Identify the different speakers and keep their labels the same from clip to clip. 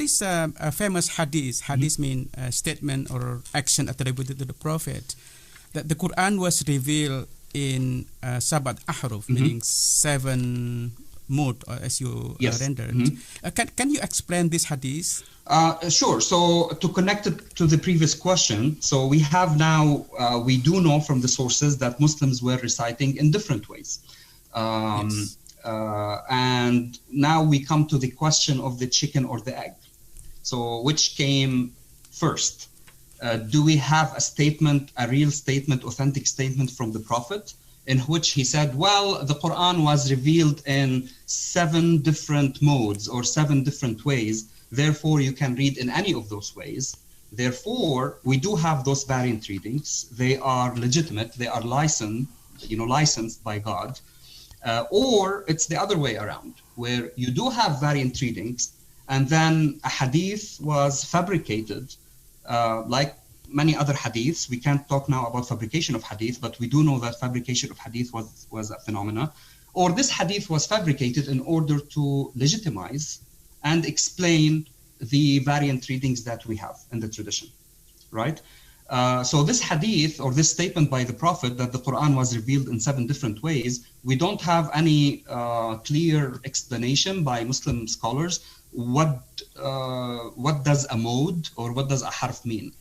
Speaker 1: is a famous hadith. Hadith mean statement or action attributed to the Prophet. That the Quran was revealed in Sabat Ahruf, meaning 7 mode, as you rendered. Can you explain this hadith?
Speaker 2: Sure. So to connect it to the previous question, so we have now, we do know from the sources that Muslims were reciting in different ways. And now we come to the question of the chicken or the egg. So which came first? Do we have a statement, a real statement, authentic statement from the Prophet in which he said, well, the Quran was revealed in 7 different modes or 7 different ways. Therefore, you can read in any of those ways. Therefore, we do have those variant readings. They are legitimate. They are licensed by God. Or it's the other way around, where you do have variant readings, and then a hadith was fabricated, like many other hadiths. We can't talk now about fabrication of hadith, but we do know that fabrication of hadith was a phenomena. Or this hadith was fabricated in order to legitimize and explain the variant readings that we have in the tradition, right? So this hadith or this statement by the Prophet that the Quran was revealed in 7 different ways, we don't have any clear explanation by Muslim scholars. What does a mode or what does a harf mean?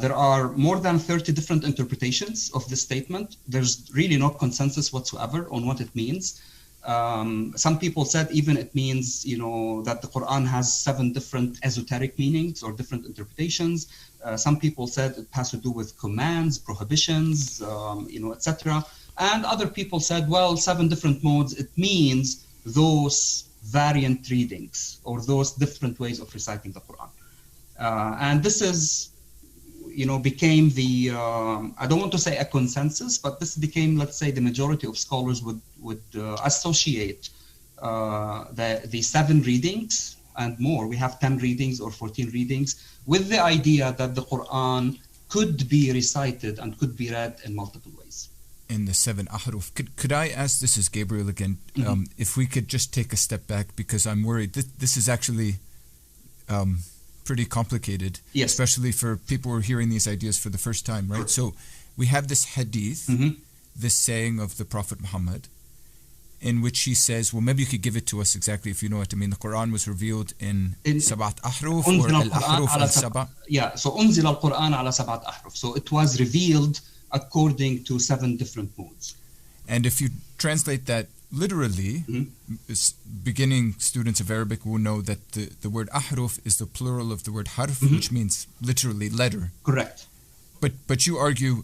Speaker 2: There are more than 30 different interpretations of this statement. There's really no consensus whatsoever on what it means. Some people said even it means, that the Quran has 7 different esoteric meanings or different interpretations. Some people said it has to do with commands, prohibitions, etc. And other people said, well, 7 different modes, it means those variant readings or those different ways of reciting the Quran. And this is, became the, I don't want to say a consensus, but this became, let's say, the majority of scholars would associate the 7 readings and more. We have 10 readings or 14 readings with the idea that the Quran could be recited and could be read in multiple ways.
Speaker 3: In the 7 Ahruf. Could I ask, this is Gabriel again, if we could just take a step back, because I'm worried this is actually pretty complicated, especially for people who are hearing these ideas for the first time, right? So we have this hadith, this saying of the Prophet Muhammad, in which he says, well, maybe you could give it to us exactly if you know what I mean. The Quran was revealed in Sabat Ahruf or Al-Ahruf al-Saba.
Speaker 2: Yeah, so Unzil al-Quran ala Sabat Ahruf. So it was revealed according to 7 different modes.
Speaker 3: And if you translate that literally, beginning students of Arabic will know that the word ahruf is the plural of the word harf, which means literally letter.
Speaker 2: Correct.
Speaker 3: But you argue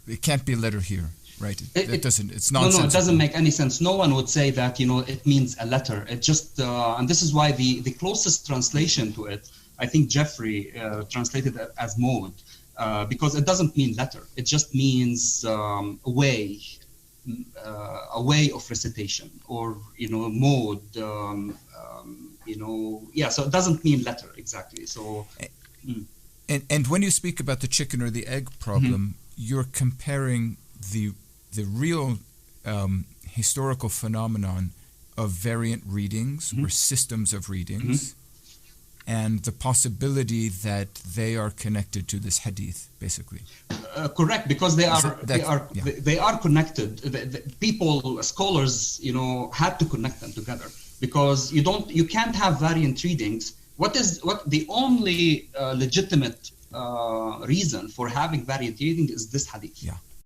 Speaker 3: it can't be a letter here, right? It's nonsense.
Speaker 2: No, it doesn't make any sense. No one would say that, it means a letter. It just, and this is why the closest translation to it, I think Jeffrey translated it as mode, because it doesn't mean letter. It just means a way of recitation or mode. So it doesn't mean letter exactly. So
Speaker 3: and when you speak about the chicken or the egg problem, you're comparing the real historical phenomenon of variant readings or systems of readings and the possibility that they are connected to this hadith, basically.
Speaker 2: Correct, because they are connected. People, scholars, had to connect them together, because you can't have variant readings. What the only legitimate reason for having variant reading is this hadith.